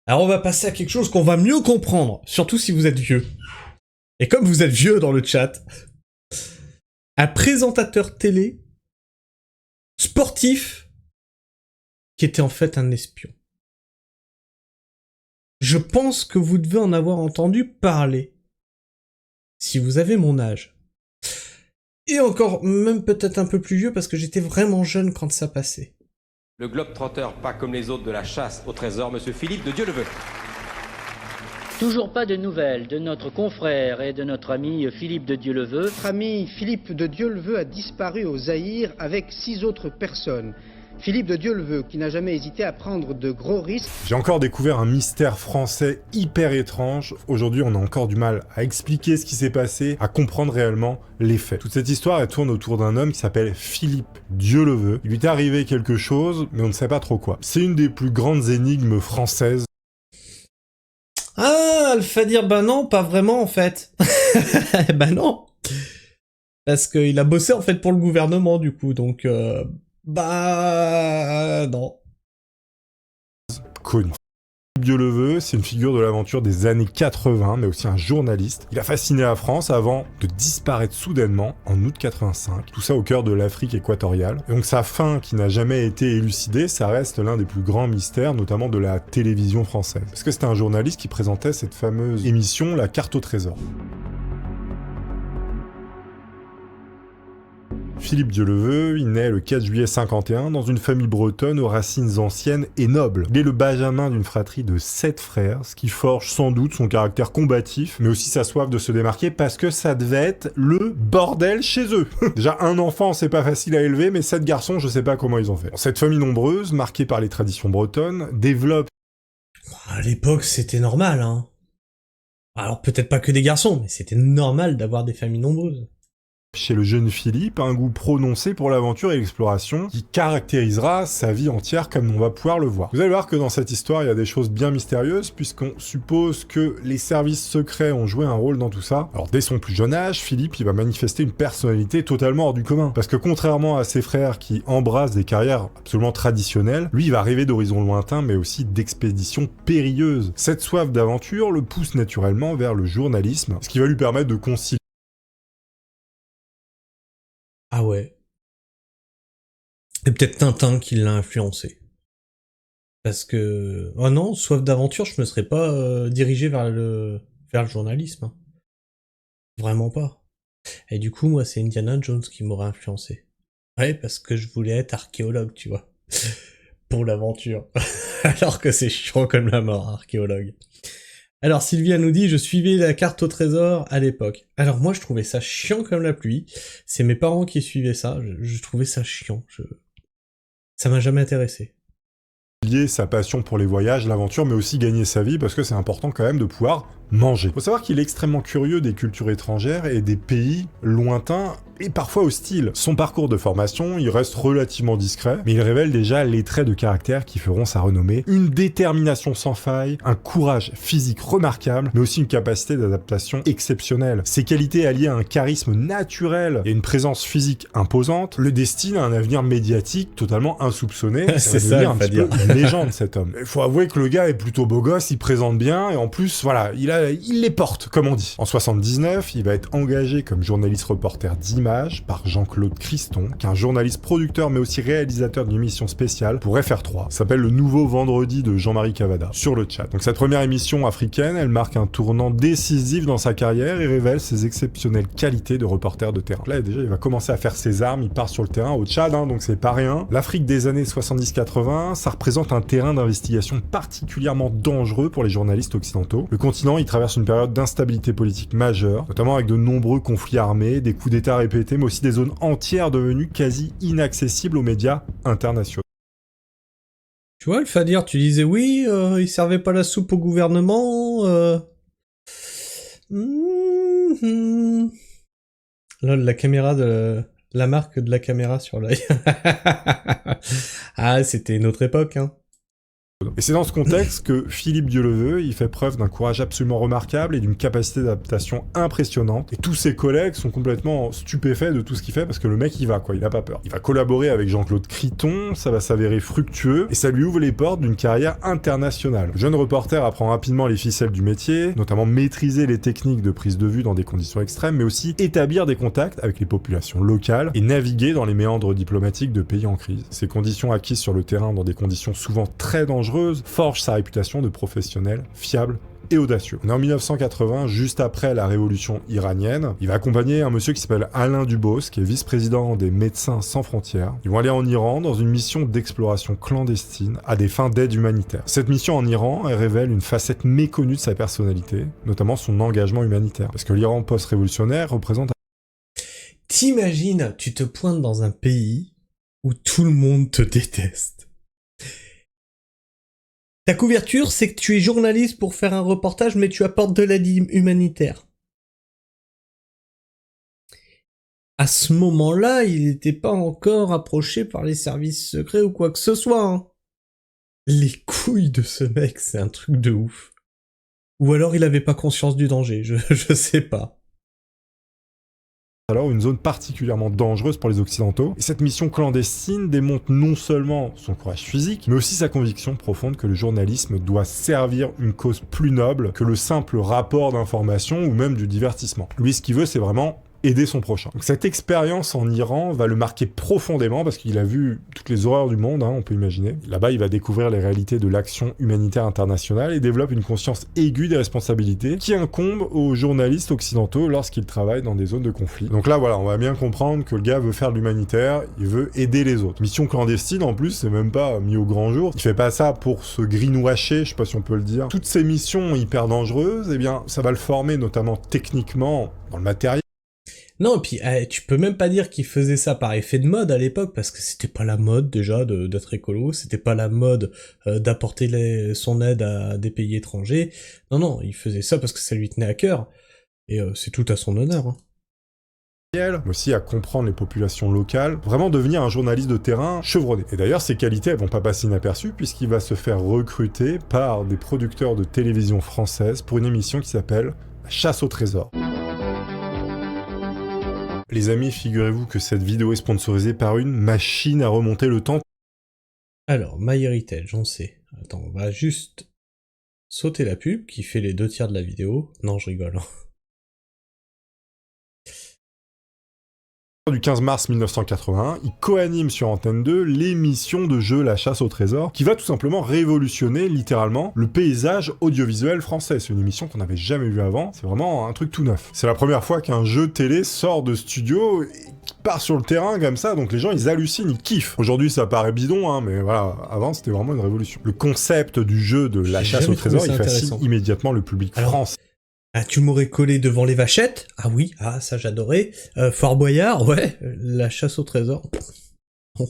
Alors on va passer à quelque chose qu'on va mieux comprendre, surtout si vous êtes vieux. Et comme vous êtes vieux dans le chat, un présentateur télé sportif qui était en fait un espion. Je pense que vous devez en avoir entendu parler, si vous avez mon âge. Et encore, même peut-être un peu plus vieux, parce que j'étais vraiment jeune quand ça passait. Le globe-trotteur, pas comme les autres de la chasse au trésor, monsieur Philippe de Dieu-le-Veut. Toujours pas de nouvelles de notre confrère et de notre ami Philippe de Dieu-le-Veut. Notre ami Philippe de Dieu-le-Veut a disparu au Zaïre avec 6 autres personnes. Philippe de Dieu-le-Veut, qui n'a jamais hésité à prendre de gros risques. J'ai encore découvert un mystère français hyper étrange. Aujourd'hui, on a encore du mal à expliquer ce qui s'est passé, à comprendre réellement les faits. Toute cette histoire, elle tourne autour d'un homme qui s'appelle Philippe Dieu-le-Veut. Il lui est arrivé quelque chose, mais on ne sait pas trop quoi. C'est une des plus grandes énigmes françaises. Ah, elle fait dire bah non, pas vraiment en fait. Bah non. Parce qu'il a bossé en fait pour le gouvernement du coup, donc bah non. Connu. Dieu-le-Veut, c'est une figure de l'aventure des années 80, mais aussi un journaliste. Il a fasciné la France avant de disparaître soudainement en août 85. Tout ça au cœur de l'Afrique équatoriale. Et donc sa fin, qui n'a jamais été élucidée, ça reste l'un des plus grands mystères, notamment de la télévision française. Parce que c'était un journaliste qui présentait cette fameuse émission, La Carte au Trésor. Philippe Dieu-le-Veut, il naît le 4 juillet 51 dans une famille bretonne aux racines anciennes et nobles. Il est le benjamin d'une fratrie de 7 frères, ce qui forge sans doute son caractère combatif, mais aussi sa soif de se démarquer parce que ça devait être le bordel chez eux. Déjà, un enfant, c'est pas facile à élever, mais 7 garçons, je sais pas comment ils ont fait. Cette famille nombreuse, marquée par les traditions bretonnes, développe... À l'époque, c'était normal, hein. Alors peut-être pas que des garçons, mais c'était normal d'avoir des familles nombreuses. Chez le jeune Philippe, un goût prononcé pour l'aventure et l'exploration qui caractérisera sa vie entière comme on va pouvoir le voir. Vous allez voir que dans cette histoire, il y a des choses bien mystérieuses puisqu'on suppose que les services secrets ont joué un rôle dans tout ça. Alors dès son plus jeune âge, Philippe il va manifester une personnalité totalement hors du commun. Parce que contrairement à ses frères qui embrassent des carrières absolument traditionnelles, lui il va arriver d'horizons lointains mais aussi d'expéditions périlleuses. Cette soif d'aventure le pousse naturellement vers le journalisme, ce qui va lui permettre de concilier. Ah ouais. C'est peut-être Tintin qui l'a influencé. Parce que... Oh non, soif d'aventure, je me serais pas dirigé vers le journalisme. Hein. Vraiment pas. Et du coup, moi, c'est Indiana Jones qui m'aurait influencé. Ouais, parce que je voulais être archéologue, tu vois. Pour l'aventure. Alors que c'est chiant comme la mort, archéologue. Alors Sylvia nous dit, je suivais la carte au trésor à l'époque. Alors moi je trouvais ça chiant comme la pluie. C'est mes parents qui suivaient ça. Je trouvais ça chiant. Ça m'a jamais intéressé. Sa passion pour les voyages, l'aventure, mais aussi gagner sa vie, parce que c'est important quand même de pouvoir manger. Faut savoir qu'il est extrêmement curieux des cultures étrangères et des pays lointains et parfois hostiles. Son parcours de formation, il reste relativement discret, mais il révèle déjà les traits de caractère qui feront sa renommée. Une détermination sans faille, un courage physique remarquable, mais aussi une capacité d'adaptation exceptionnelle. Ses qualités alliées à un charisme naturel et une présence physique imposante le destinent à un avenir médiatique totalement insoupçonné. C'est ça, un petit peu une légende cet homme. Il faut avouer que le gars est plutôt beau gosse, il présente bien, et en plus, voilà, il les porte, comme on dit. En 79, il va être engagé comme journaliste reporter d'images par Jean-Claude Christon, qui est un journaliste producteur mais aussi réalisateur d'une émission spéciale pour FR3. Ça s'appelle Le Nouveau Vendredi de Jean-Marie Cavada, sur le chat. Donc cette première émission africaine, elle marque un tournant décisif dans sa carrière et révèle ses exceptionnelles qualités de reporter de terrain. Là déjà, il va commencer à faire ses armes, il part sur le terrain au Tchad, hein, donc c'est pas rien. L'Afrique des années 70-80, ça représente un terrain d'investigation particulièrement dangereux pour les journalistes occidentaux. Le continent, il traverse une période d'instabilité politique majeure, notamment avec de nombreux conflits armés, des coups d'état répétés, mais aussi des zones entières devenues quasi inaccessibles aux médias internationaux. Tu vois, le Fadir, tu disais oui, il servait pas la soupe au gouvernement. Là, la caméra de... La marque de la caméra sur l'œil. Ah, c'était une autre époque, hein. Et c'est dans ce contexte que Philippe Dieuleveux, il fait preuve d'un courage absolument remarquable et d'une capacité d'adaptation impressionnante. Et tous ses collègues sont complètement stupéfaits de tout ce qu'il fait parce que le mec, il a pas peur. Il va collaborer avec Jean-Claude Criton, ça va s'avérer fructueux et ça lui ouvre les portes d'une carrière internationale. Le jeune reporter apprend rapidement les ficelles du métier, notamment maîtriser les techniques de prise de vue dans des conditions extrêmes, mais aussi établir des contacts avec les populations locales et naviguer dans les méandres diplomatiques de pays en crise. Ces conditions acquises sur le terrain dans des conditions souvent très dangereuses forge sa réputation de professionnel fiable et audacieux. On est en 1980, juste après la révolution iranienne. Il va accompagner un monsieur qui s'appelle Alain Dubos, qui est vice-président des Médecins Sans Frontières. Ils vont aller en Iran dans une mission d'exploration clandestine à des fins d'aide humanitaire. Cette mission en Iran, elle révèle une facette méconnue de sa personnalité, notamment son engagement humanitaire. Parce que l'Iran post-révolutionnaire représente... T'imagines, tu te pointes dans un pays où tout le monde te déteste. Ta couverture, c'est que tu es journaliste pour faire un reportage, mais tu apportes de l'aide humanitaire. À ce moment-là, il n'était pas encore approché par les services secrets ou quoi que ce soit. Hein. Les couilles de ce mec, c'est un truc de ouf. Ou alors il avait pas conscience du danger, je sais pas. Alors une zone particulièrement dangereuse pour les Occidentaux. Et cette mission clandestine démontre non seulement son courage physique, mais aussi sa conviction profonde que le journalisme doit servir une cause plus noble que le simple rapport d'information ou même du divertissement. Lui, ce qu'il veut, c'est vraiment aider son prochain. Donc cette expérience en Iran va le marquer profondément parce qu'il a vu toutes les horreurs du monde, on peut imaginer. Là-bas, il va découvrir les réalités de l'action humanitaire internationale et développe une conscience aiguë des responsabilités qui incombent aux journalistes occidentaux lorsqu'ils travaillent dans des zones de conflit. Donc là, voilà, on va bien comprendre que le gars veut faire de l'humanitaire, il veut aider les autres. Mission clandestine, en plus, c'est même pas mis au grand jour. Il fait pas ça pour se greenwasher, je sais pas si on peut le dire. Toutes ces missions hyper dangereuses, eh bien, ça va le former notamment techniquement dans le matériel. Non, et puis tu peux même pas dire qu'il faisait ça par effet de mode à l'époque, parce que c'était pas la mode déjà d'être écolo, c'était pas la mode d'apporter son aide à des pays étrangers. Non, il faisait ça parce que ça lui tenait à cœur, et c'est tout à son honneur. Hein. Mais aussi à comprendre les populations locales, vraiment devenir un journaliste de terrain chevronné. Et d'ailleurs, ces qualités, elles vont pas passer inaperçues, puisqu'il va se faire recruter par des producteurs de télévision françaises pour une émission qui s'appelle La Chasse au Trésor. Les amis, figurez-vous que cette vidéo est sponsorisée par une machine à remonter le temps. Alors, MyHeritage, on sait. Attends, on va juste sauter la pub qui fait les 2/3 de la vidéo. Non, je rigole. Du 15 mars 1981, il co-anime sur Antenne 2 l'émission de jeu La Chasse au Trésor, qui va tout simplement révolutionner littéralement le paysage audiovisuel français. C'est une émission qu'on n'avait jamais vue avant, c'est vraiment un truc tout neuf. C'est la première fois qu'un jeu télé sort de studio et qui part sur le terrain comme ça, donc les gens ils hallucinent, ils kiffent. Aujourd'hui ça paraît bidon, mais voilà, avant c'était vraiment une révolution. Le concept du jeu de La Chasse au Trésor, il fascine immédiatement le public français. Ah, tu m'aurais collé devant les vachettes? Ah oui, ça j'adorais. Fort Boyard, ouais. La chasse au trésor. Oh.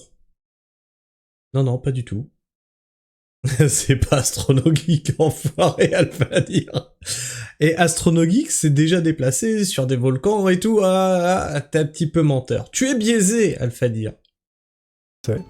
Non, pas du tout. C'est pas Astronogeek, enfoiré, Alpha dire. Et Astronogeek s'est déjà déplacé sur des volcans et tout. T'es un petit peu menteur. Tu es biaisé, Alpha dire.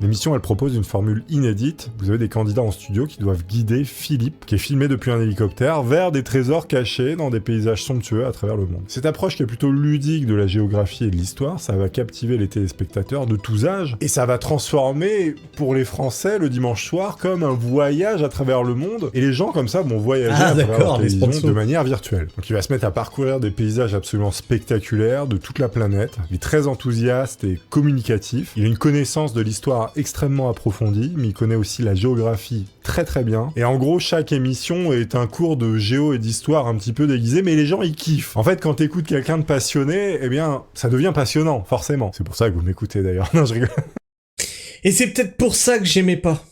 L'émission, elle propose une formule inédite. Vous avez des candidats en studio qui doivent guider Philippe, qui est filmé depuis un hélicoptère, vers des trésors cachés dans des paysages somptueux à travers le monde. Cette approche qui est plutôt ludique de la géographie et de l'histoire, ça va captiver les téléspectateurs de tous âges, et ça va transformer, pour les Français, le dimanche soir, comme un voyage à travers le monde, et les gens, comme ça, vont voyager à travers la télévision de manière virtuelle. Donc il va se mettre à parcourir des paysages absolument spectaculaires de toute la planète. Il est très enthousiaste et communicatif. Il a une connaissance de l'histoire extrêmement approfondie, mais il connaît aussi la géographie très très bien. Et en gros, chaque émission est un cours de géo et d'histoire un petit peu déguisé, mais les gens ils kiffent. En fait, quand t'écoutes quelqu'un de passionné, eh bien, ça devient passionnant, forcément. C'est pour ça que vous m'écoutez d'ailleurs. Non, je rigole. Et c'est peut-être pour ça que j'aimais pas.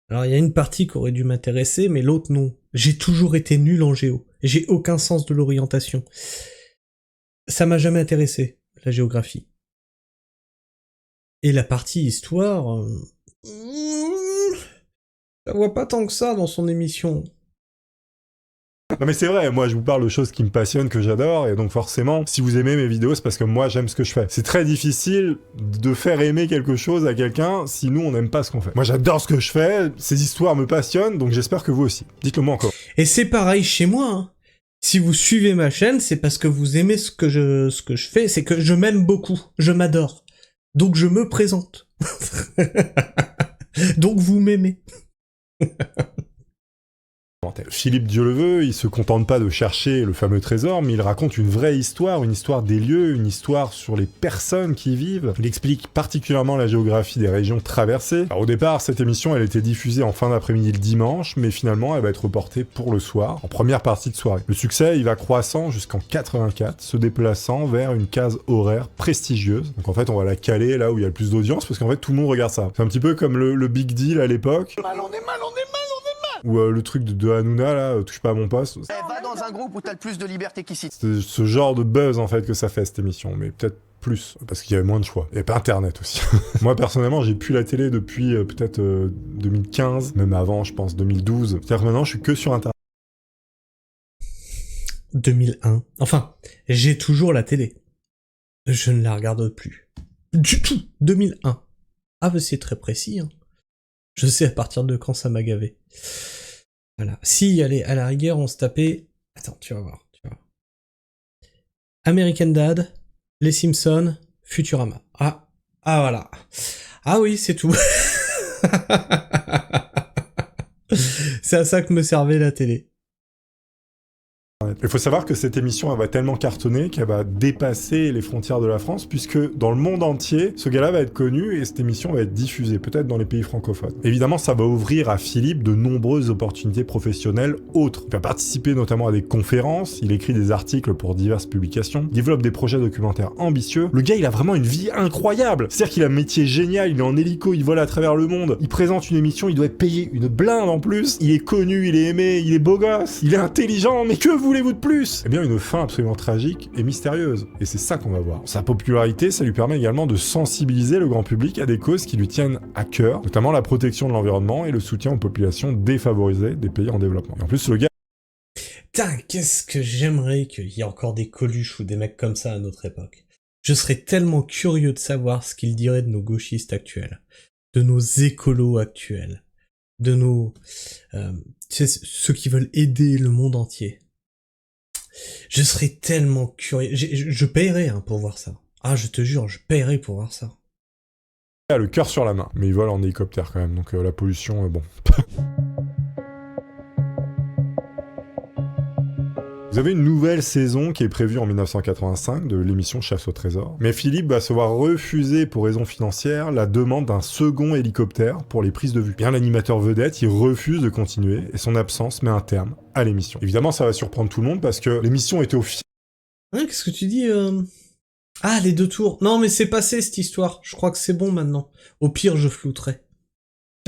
Alors, il y a une partie qui aurait dû m'intéresser, mais l'autre non. J'ai toujours été nul en géo. J'ai aucun sens de l'orientation. Ça m'a jamais intéressé, la géographie. Et la partie histoire, ça voit pas tant que ça dans son émission. Non mais c'est vrai, moi je vous parle de choses qui me passionnent, que j'adore, et donc forcément, si vous aimez mes vidéos, c'est parce que moi j'aime ce que je fais. C'est très difficile de faire aimer quelque chose à quelqu'un si nous on n'aime pas ce qu'on fait. Moi j'adore ce que je fais, ces histoires me passionnent, donc j'espère que vous aussi. Dites-le moi encore. Et c'est pareil chez moi, hein. Si vous suivez ma chaîne, c'est parce que vous aimez ce que je fais, c'est que je m'aime beaucoup, je m'adore. Donc je me présente. Donc vous m'aimez. Philippe Dieuleveut, il se contente pas de chercher le fameux trésor, mais il raconte une vraie histoire, une histoire des lieux, une histoire sur les personnes qui y vivent. Il explique particulièrement la géographie des régions traversées. Alors, au départ, cette émission, elle était diffusée en fin d'après-midi le dimanche, mais finalement, elle va être reportée pour le soir, en première partie de soirée. Le succès, il va croissant jusqu'en 84, se déplaçant vers une case horaire prestigieuse. Donc en fait, on va la caler là où il y a le plus d'audience, parce qu'en fait, tout le monde regarde ça. C'est un petit peu comme le Big Deal à l'époque. Ou le trutruc de Hanouna, là, touche pas à mon poste. Va dans un groupe où t'as le plus de liberté qu'ici. C'est ce genre de buzz, en fait, que ça fait, cette émission. Mais peut-être plus, parce qu'il y avait moins de choix. Il n'y avait pas Internet aussi. Moi, personnellement, j'ai plus la télé depuis peut-être 2015, même avant, je pense, 2012. C'est-à-dire que maintenant, je suis que sur Internet. 2001. Enfin, j'ai toujours la télé. Je ne la regarde plus. Du tout. 2001. Ah, mais c'est très précis, hein. Je sais à partir de quand ça m'a gavé. Voilà. Si, allez, à la rigueur, on se tapait... Attends, tu vas voir. American Dad, Les Simpsons, Futurama. Ah, voilà. Ah oui, c'est tout. C'est à ça que me servait la télé. Il faut savoir que cette émission, elle va tellement cartonner qu'elle va dépasser les frontières de la France, puisque dans le monde entier, ce gars-là va être connu et cette émission va être diffusée, peut-être dans les pays francophones. Évidemment, ça va ouvrir à Philippe de nombreuses opportunités professionnelles autres. Il va participer notamment à des conférences, il écrit des articles pour diverses publications, il développe des projets documentaires ambitieux. Le gars, il a vraiment une vie incroyable. C'est-à-dire qu'il a un métier génial, il est en hélico, il vole à travers le monde, il présente une émission, il doit être payé une blinde en plus, il est connu, il est aimé, il est beau gosse, il est intelligent, mais que voulez-vous de plus? Eh bien, une fin absolument tragique et mystérieuse. Et c'est ça qu'on va voir. Sa popularité, ça lui permet également de sensibiliser le grand public à des causes qui lui tiennent à cœur, notamment la protection de l'environnement et le soutien aux populations défavorisées des pays en développement. Et en plus, le gars... Putain, qu'est-ce que j'aimerais qu'il y ait encore des Coluche ou des mecs comme ça à notre époque. Je serais tellement curieux de savoir ce qu'ils diraient de nos gauchistes actuels, de nos écolos actuels, de nos... tu sais, ceux qui veulent aider le monde entier. Je serais tellement curieux. Je paierais hein, pour voir ça. Ah, je te jure, je paierais pour voir ça. Il a le cœur sur la main, mais il vole en hélicoptère quand même, donc la pollution, bon... Vous avez une nouvelle saison qui est prévue en 1985 de l'émission Chasse au trésor. Mais Philippe va se voir refuser pour raisons financières la demande d'un second hélicoptère pour les prises de vue. Bien l'animateur vedette, il refuse de continuer et son absence met un terme à l'émission. Évidemment, ça va surprendre tout le monde parce que l'émission était officielle. Ouais, qu'est-ce que tu dis Ah, les 2 tours. Non, mais c'est passé cette histoire. Je crois que c'est bon maintenant. Au pire, je flouterai.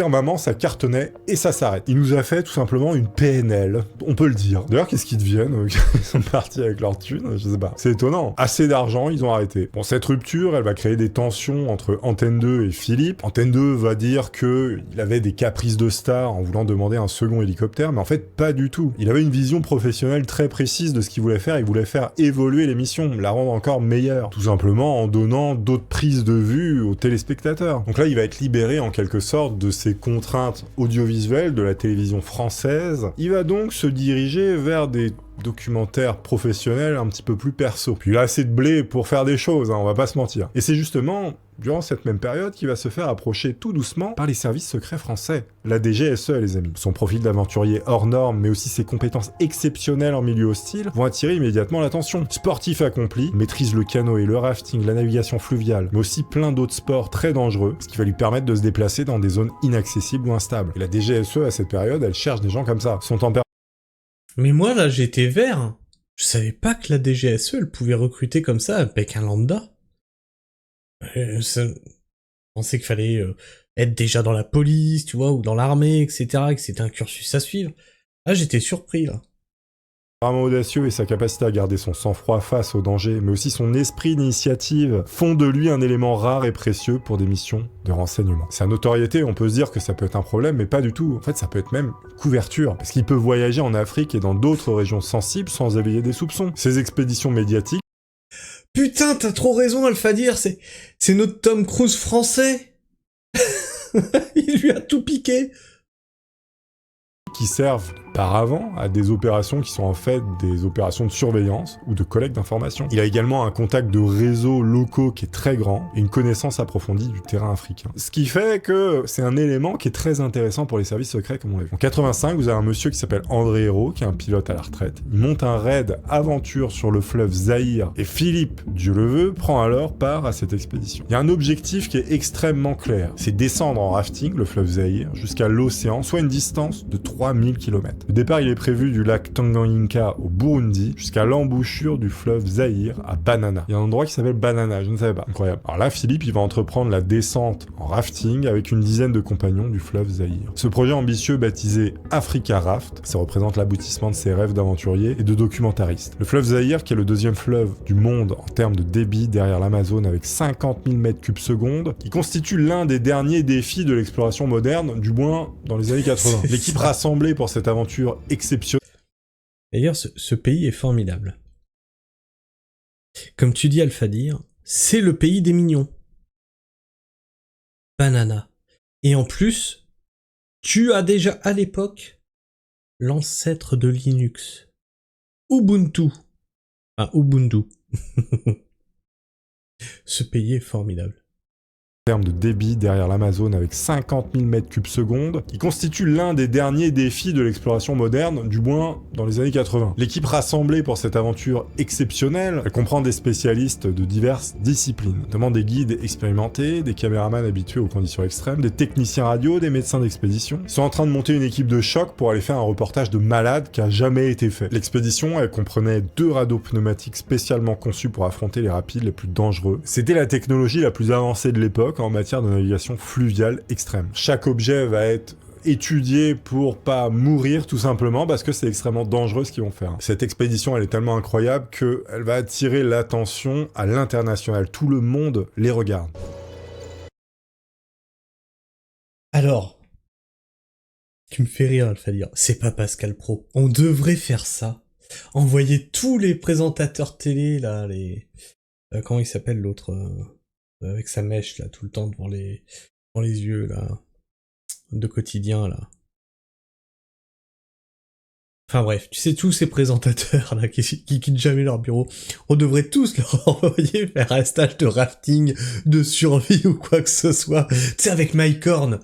Maman, ça cartonnait et ça s'arrête. Il nous a fait tout simplement une PNL, on peut le dire. D'ailleurs, qu'est-ce qu'ils deviennent? Ils sont partis avec leur thune, je sais pas. C'est étonnant. Assez d'argent, ils ont arrêté. Bon, cette rupture, elle va créer des tensions entre Antenne 2 et Philippe. Antenne 2 va dire que il avait des caprices de star en voulant demander un second hélicoptère, mais en fait, pas du tout. Il avait une vision professionnelle très précise de ce qu'il voulait faire. Il voulait faire évoluer l'émission, la rendre encore meilleure. Tout simplement en donnant d'autres prises de vue aux téléspectateurs. Donc là, il va être libéré en quelque sorte de ces contraintes audiovisuelles de la télévision française. Il va donc se diriger vers des documentaires professionnels un petit peu plus perso. Puis il a assez de blé pour faire des choses, hein, on va pas se mentir. Et c'est justement durant cette même période qu'il va se faire approcher tout doucement par les services secrets français, la DGSE les amis. Son profil d'aventurier hors norme, mais aussi ses compétences exceptionnelles en milieu hostile, vont attirer immédiatement l'attention. Sportif accompli, maîtrise le canoë, le rafting, la navigation fluviale, mais aussi plein d'autres sports très dangereux, ce qui va lui permettre de se déplacer dans des zones inaccessibles ou instables. Et la DGSE à cette période, elle cherche des gens comme ça. Son tempérament... Mais moi, là, j'étais vert. Je savais pas que la DGSE, elle pouvait recruter comme ça avec un lambda. Je pensais qu'il fallait être déjà dans la police, tu vois, ou dans l'armée, etc., que c'était un cursus à suivre. Là, j'étais surpris, là. Vraiment audacieux et sa capacité à garder son sang-froid face au danger, mais aussi son esprit d'initiative, font de lui un élément rare et précieux pour des missions de renseignement. Sa notoriété, on peut se dire que ça peut être un problème, mais pas du tout. En fait, ça peut être même une couverture, parce qu'il peut voyager en Afrique et dans d'autres régions sensibles sans éveiller des soupçons. Ses expéditions médiatiques... Putain, t'as trop raison, Alphadir, c'est notre Tom Cruise français. Il lui a tout piqué. qui servent auparavant à des opérations qui sont en fait des opérations de surveillance ou de collecte d'informations. Il a également un contact de réseaux locaux qui est très grand et une connaissance approfondie du terrain africain. Ce qui fait que c'est un élément qui est très intéressant pour les services secrets comme on l'a vu. En 85, vous avez un monsieur qui s'appelle André Hérault, qui est un pilote à la retraite. Il monte un raid aventure sur le fleuve Zaïre et Philippe, Dieu le veut, prend alors part à cette expédition. Il y a un objectif qui est extrêmement clair, c'est descendre en rafting le fleuve Zaïre jusqu'à l'océan, soit une distance de 3000 km. Le départ, il est prévu du lac Tanganyika au Burundi jusqu'à l'embouchure du fleuve Zaïre à Banana. Il y a un endroit qui s'appelle Banana, je ne savais pas. Incroyable. Alors là, Philippe, il va entreprendre la descente en rafting avec une dizaine de compagnons du fleuve Zaïre. Ce projet ambitieux baptisé Africa Raft, ça représente l'aboutissement de ses rêves d'aventurier et de documentariste. Le fleuve Zaïre, qui est le deuxième fleuve du monde en termes de débit derrière l'Amazone avec 50 000 m3/s, il constitue l'un des derniers défis de l'exploration moderne, du moins dans les années 80. L'équipe rassemblée pour cette aventure exceptionnelle. D'ailleurs, ce pays est formidable. Comme tu dis, Alphadir, c'est le pays des mignons. Banana. Et en plus, tu as déjà à l'époque l'ancêtre de Linux. Ubuntu. Ah, Ubuntu. Ce pays est formidable. En termes de débit derrière l'Amazone avec 50 000 m3/s, qui constitue l'un des derniers défis de l'exploration moderne, du moins dans les années 80. L'équipe rassemblée pour cette aventure exceptionnelle, elle comprend des spécialistes de diverses disciplines, notamment des guides expérimentés, des caméramans habitués aux conditions extrêmes, des techniciens radio, des médecins d'expédition. Ils sont en train de monter une équipe de choc pour aller faire un reportage de malade qui a jamais été fait. L'expédition, elle comprenait 2 radeaux pneumatiques spécialement conçus pour affronter les rapides les plus dangereux. C'était la technologie la plus avancée de l'époque en matière de navigation fluviale extrême. Chaque objet va être étudié pour pas mourir tout simplement parce que c'est extrêmement dangereux ce qu'ils vont faire. Cette expédition, elle est tellement incroyable qu'elle va attirer l'attention à l'international. Tout le monde les regarde. Alors, tu me fais rire, Alphadir. C'est pas Pascal Pro. On devrait faire ça. Envoyer tous les présentateurs télé, là, les... comment il s'appelle l'autre avec sa mèche, là, tout le temps devant les yeux, là. De quotidien, là. Enfin bref, tu sais, tous ces présentateurs, là, qui quittent jamais leur bureau, on devrait tous leur envoyer faire un stage de rafting, de survie ou quoi que ce soit. Tu sais, avec Mike Horn.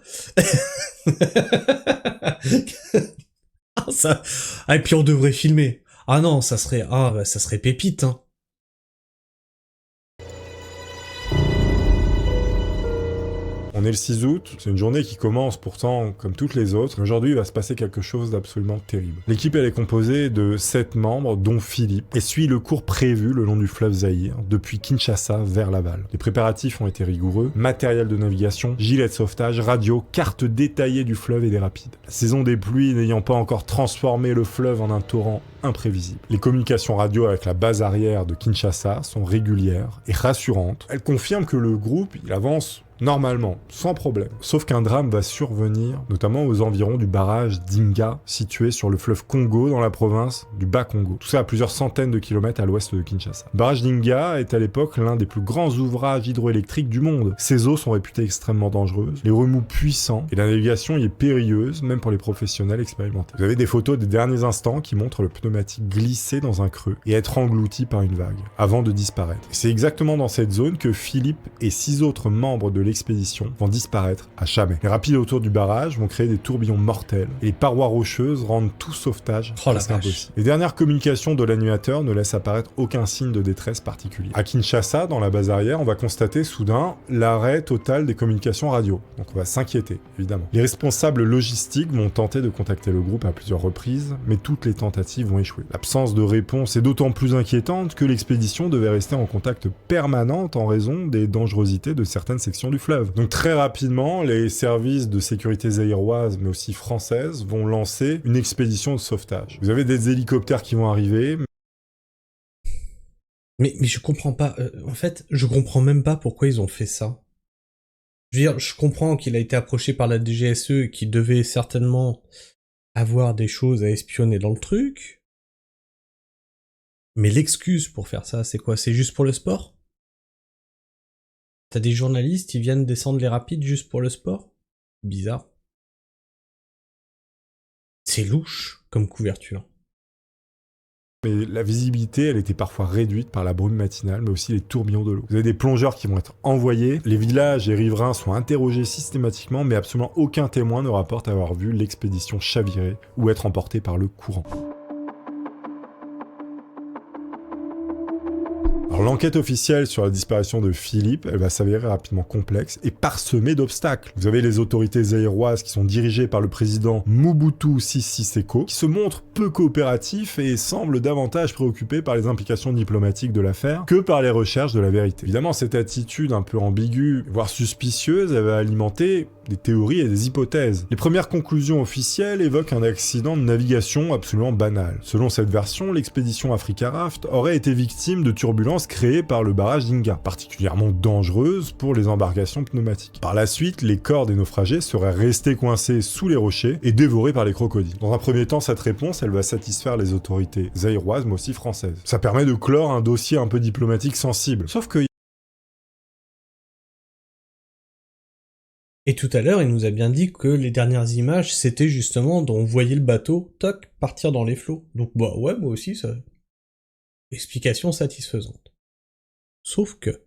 Ah, et puis on devrait filmer. Ah non, ça serait pépite, hein. On est le 6 août, c'est une journée qui commence pourtant comme toutes les autres. Aujourd'hui, il va se passer quelque chose d'absolument terrible. L'équipe, elle est composée de 7 membres, dont Philippe, et suit le cours prévu le long du fleuve Zaïre, depuis Kinshasa vers Laval. Les préparatifs ont été rigoureux, matériel de navigation, gilet de sauvetage, radio, carte détaillée du fleuve et des rapides. La saison des pluies n'ayant pas encore transformé le fleuve en un torrent imprévisible. Les communications radio avec la base arrière de Kinshasa sont régulières et rassurantes. Elles confirment que le groupe, il avance normalement, sans problème. Sauf qu'un drame va survenir, notamment aux environs du barrage d'Inga, situé sur le fleuve Congo dans la province du Bas-Congo. Tout ça à plusieurs centaines de kilomètres à l'ouest de Kinshasa. Le barrage d'Inga est à l'époque l'un des plus grands ouvrages hydroélectriques du monde. Ses eaux sont réputées extrêmement dangereuses, les remous puissants, et la navigation y est périlleuse, même pour les professionnels expérimentés. Vous avez des photos des derniers instants qui montrent le pneumatique glisser dans un creux et être englouti par une vague, avant de disparaître. C'est exactement dans cette zone que Philippe et 6 autres membres de l'expédition vont disparaître à jamais. Les rapides autour du barrage vont créer des tourbillons mortels et les parois rocheuses rendent tout sauvetage presque impossible. Les dernières communications de l'animateur ne laissent apparaître aucun signe de détresse particulier. À Kinshasa, dans la base arrière, on va constater soudain l'arrêt total des communications radio. Donc on va s'inquiéter, évidemment. Les responsables logistiques vont tenter de contacter le groupe à plusieurs reprises, mais toutes les tentatives vont échouer. L'absence de réponse est d'autant plus inquiétante que l'expédition devait rester en contact permanent en raison des dangerosités de certaines sections du du fleuve. Donc très rapidement, les services de sécurité zaïroises, mais aussi françaises, vont lancer une expédition de sauvetage. Vous avez des hélicoptères qui vont arriver. Mais je comprends pas. En fait, je comprends même pas pourquoi ils ont fait ça. Je veux dire, je comprends qu'il a été approché par la DGSE et qu'il devait certainement avoir des choses à espionner dans le truc. Mais l'excuse pour faire ça, c'est quoi? C'est juste pour le sport? T'as des journalistes, ils viennent descendre les rapides juste pour le sport? Bizarre. C'est louche comme couverture. Mais la visibilité, elle était parfois réduite par la brume matinale, mais aussi les tourbillons de l'eau. Vous avez des plongeurs qui vont être envoyés, les villages et riverains sont interrogés systématiquement, mais absolument aucun témoin ne rapporte avoir vu l'expédition chavirer ou être emportée par le courant. Alors l'enquête officielle sur la disparition de Philippe, elle va s'avérer rapidement complexe et parsemée d'obstacles. Vous avez les autorités zaïroises qui sont dirigées par le président Mobutu Sese Seko, qui se montrent peu coopératifs et semblent davantage préoccupés par les implications diplomatiques de l'affaire que par les recherches de la vérité. Évidemment, cette attitude un peu ambiguë, voire suspicieuse, elle va alimenter des théories et des hypothèses. Les premières conclusions officielles évoquent un accident de navigation absolument banal. Selon cette version, l'expédition Africa Raft aurait été victime de turbulences créées par le barrage d'Inga, particulièrement dangereuses pour les embarcations pneumatiques. Par la suite, les corps des naufragés seraient restés coincés sous les rochers et dévorés par les crocodiles. Dans un premier temps, cette réponse, elle va satisfaire les autorités zaïroises, mais aussi françaises. Ça permet de clore un dossier un peu diplomatique sensible. Sauf que Et tout à l'heure, il nous a bien dit que les dernières images, c'était justement dont on voyait le bateau, toc, partir dans les flots. Donc bah ouais, moi aussi, ça... Explication satisfaisante. Sauf que...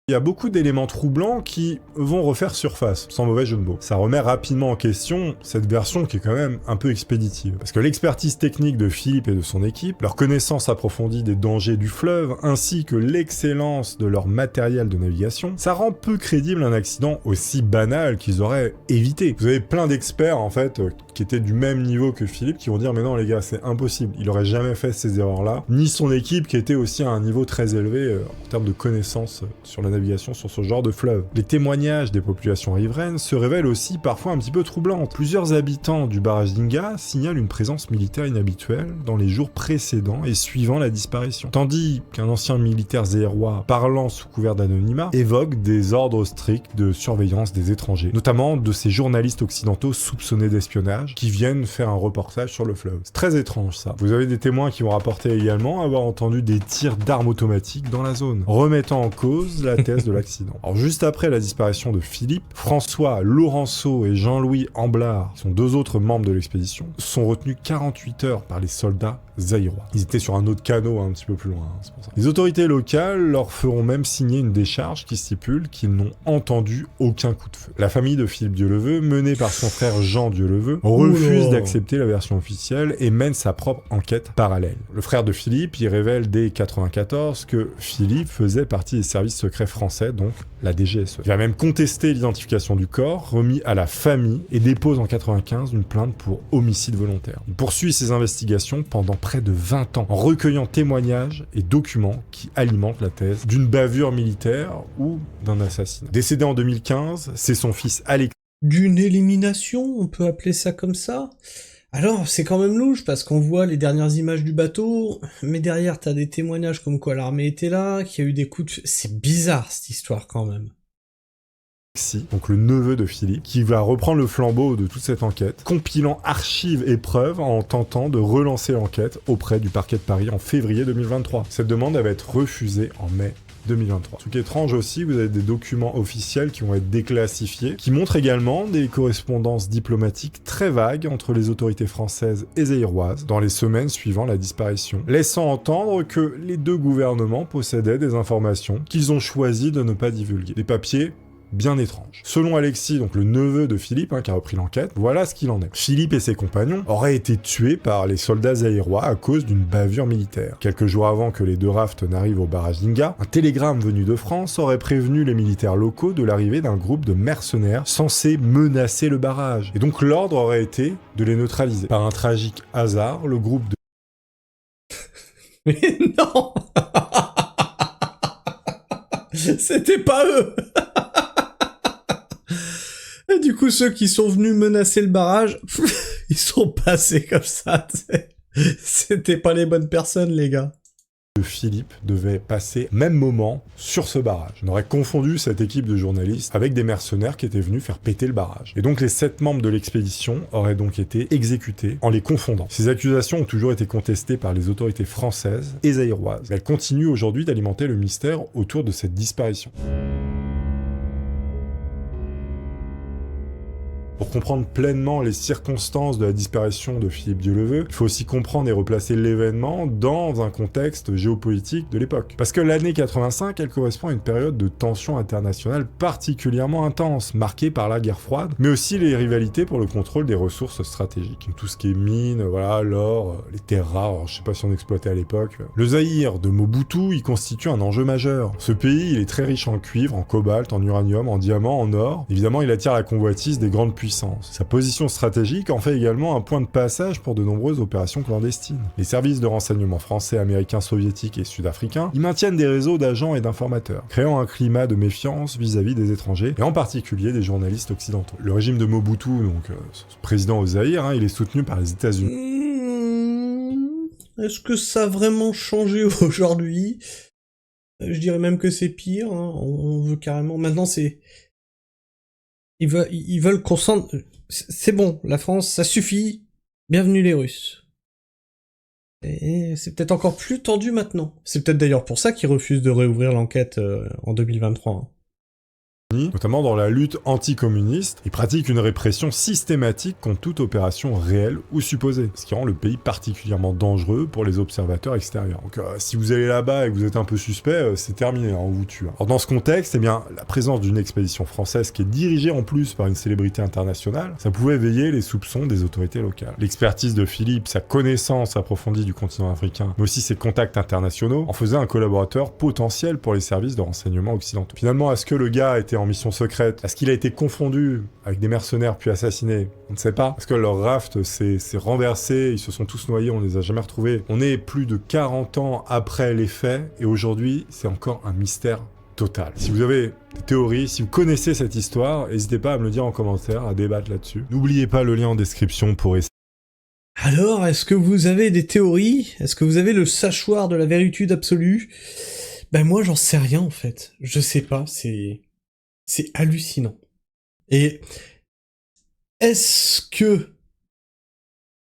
il y a beaucoup d'éléments troublants qui vont refaire surface, sans mauvais jeu de mots. Ça remet rapidement en question cette version qui est quand même un peu expéditive. Parce que l'expertise technique de Philippe et de son équipe, leur connaissance approfondie des dangers du fleuve, ainsi que l'excellence de leur matériel de navigation, ça rend peu crédible un accident aussi banal qu'ils auraient évité. Vous avez plein d'experts, en fait, qui étaient du même niveau que Philippe, qui vont dire « mais non les gars, c'est impossible, il aurait jamais fait ces erreurs-là », ni son équipe qui était aussi à un niveau très élevé en termes de connaissances sur la navigation sur ce genre de fleuve. Les témoignages des populations riveraines se révèlent aussi parfois un petit peu troublants. Plusieurs habitants du barrage d'Inga signalent une présence militaire inhabituelle dans les jours précédents et suivant la disparition. Tandis qu'un ancien militaire zaïrois, parlant sous couvert d'anonymat, évoque des ordres stricts de surveillance des étrangers, notamment de ces journalistes occidentaux soupçonnés d'espionnage qui viennent faire un reportage sur le fleuve. C'est très étrange ça. Vous avez des témoins qui vont rapporter également avoir entendu des tirs d'armes automatiques dans la zone, remettant en cause la thèse de l'accident. Alors juste après la disparition de Philippe, François Laurenceau et Jean-Louis Amblard, qui sont deux autres membres de l'expédition, sont retenus 48 heures par les soldats zaïrois. Ils étaient sur un autre canot un petit peu plus loin, c'est pour ça. Les autorités locales leur feront même signer une décharge qui stipule qu'ils n'ont entendu aucun coup de feu. La famille de Philippe Dieuleveux, menée par son frère Jean Dieuleveux, refuse d'accepter la version officielle et mène sa propre enquête parallèle. Le frère de Philippe y révèle dès 1994 que Philippe faisait partie des services secrets français, donc la DGSE. Il va même contester l'identification du corps, remis à la famille, et dépose en 1995 une plainte pour homicide volontaire. Il poursuit ses investigations pendant près de 20 ans, en recueillant témoignages et documents qui alimentent la thèse d'une bavure militaire ou d'un assassinat. Décédé en 2015, c'est son fils Alexis. D'une élimination, on peut appeler ça comme ça? Alors, c'est quand même louche, parce qu'on voit les dernières images du bateau, mais derrière t'as des témoignages comme quoi l'armée était là, qu'il y a eu des coups de... C'est bizarre, cette histoire, quand même. Donc le neveu de Philippe, qui va reprendre le flambeau de toute cette enquête, compilant archives et preuves en tentant de relancer l'enquête auprès du parquet de Paris en février 2023. Cette demande va être refusée en mai 2023. Ce qui est étrange aussi, vous avez des documents officiels qui vont être déclassifiés, qui montrent également des correspondances diplomatiques très vagues entre les autorités françaises et zaïroises dans les semaines suivant la disparition, laissant entendre que les deux gouvernements possédaient des informations qu'ils ont choisi de ne pas divulguer. Des papiers bien étrange. Selon Alexis, donc le neveu de Philippe, qui a repris l'enquête, voilà ce qu'il en est. Philippe et ses compagnons auraient été tués par les soldats zaïrois à cause d'une bavure militaire. Quelques jours avant que les deux rafts n'arrivent au barrage d'Inga, un télégramme venu de France aurait prévenu les militaires locaux de l'arrivée d'un groupe de mercenaires censés menacer le barrage. Et donc l'ordre aurait été de les neutraliser. Par un tragique hasard, le groupe de... Mais non. C'était pas eux. Du coup, ceux qui sont venus menacer le barrage, ils sont passés comme ça. C'était pas les bonnes personnes, les gars. Philippe devait passer même moment sur ce barrage. On aurait confondu cette équipe de journalistes avec des mercenaires qui étaient venus faire péter le barrage. Et donc les 7 membres de l'expédition auraient donc été exécutés en les confondant. Ces accusations ont toujours été contestées par les autorités françaises et zaïroises. Elles continuent aujourd'hui d'alimenter le mystère autour de cette disparition. Pour comprendre pleinement les circonstances de la disparition de Philippe Dieuleveux, il faut aussi comprendre et replacer l'événement dans un contexte géopolitique de l'époque. Parce que l'année 85, elle correspond à une période de tension internationale particulièrement intense, marquée par la guerre froide, mais aussi les rivalités pour le contrôle des ressources stratégiques. Tout ce qui est mines, voilà, l'or, les terres rares, alors, je sais pas si on exploitait à l'époque. Le Zaïre de Mobutu, il constitue un enjeu majeur. Ce pays, il est très riche en cuivre, en cobalt, en uranium, en diamant, en or. Évidemment, il attire la convoitise des grandes puissances. Sa position stratégique en fait également un point de passage pour de nombreuses opérations clandestines. Les services de renseignement français, américains, soviétiques et sud-africains y maintiennent des réseaux d'agents et d'informateurs, créant un climat de méfiance vis-à-vis des étrangers, et en particulier des journalistes occidentaux. Le régime de Mobutu, donc président au Zaïre, il est soutenu par les États-Unis. Est-ce que ça a vraiment changé aujourd'hui? Je dirais même que c'est pire. On veut carrément... Maintenant, c'est... Ils veulent qu'on sente... C'est bon, la France, ça suffit. Bienvenue les Russes. Et c'est peut-être encore plus tendu maintenant. C'est peut-être d'ailleurs pour ça qu'ils refusent de réouvrir l'enquête en 2023. Notamment dans la lutte anticommuniste, et pratique une répression systématique contre toute opération réelle ou supposée, ce qui rend le pays particulièrement dangereux pour les observateurs extérieurs. Donc si vous allez là-bas et que vous êtes un peu suspect, c'est terminé, on vous tue. Alors dans ce contexte, eh bien, la présence d'une expédition française qui est dirigée en plus par une célébrité internationale, ça pouvait éveiller les soupçons des autorités locales. L'expertise de Philippe, sa connaissance approfondie du continent africain, mais aussi ses contacts internationaux, en faisaient un collaborateur potentiel pour les services de renseignement occidentaux. Finalement, est-ce que le gars était en mission secrète? Est-ce qu'il a été confondu avec des mercenaires puis assassiné? On ne sait pas. Est-ce que leur raft s'est renversé? Ils se sont tous noyés, on les a jamais retrouvés. On est plus de 40 ans après les faits, et aujourd'hui, c'est encore un mystère total. Si vous avez des théories, si vous connaissez cette histoire, n'hésitez pas à me le dire en commentaire, à débattre là-dessus. N'oubliez pas le lien en description pour essayer. Alors, est-ce que vous avez des théories? Est-ce que vous avez le sachoir de la véritude absolue? Ben moi, j'en sais rien en fait. Je sais pas, c'est hallucinant. Et est-ce que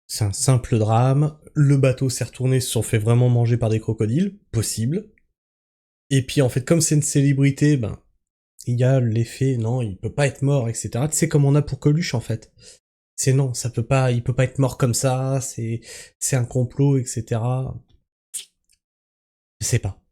c'est un simple drame? Le bateau s'est retourné, se sont fait vraiment manger par des crocodiles? Possible. Et puis en fait, comme c'est une célébrité, ben il y a l'effet, non, il peut pas être mort, etc. Tu sais comme on a pour Coluche en fait. C'est non, ça peut pas, il peut pas être mort comme ça, c'est un complot, etc. Je sais pas.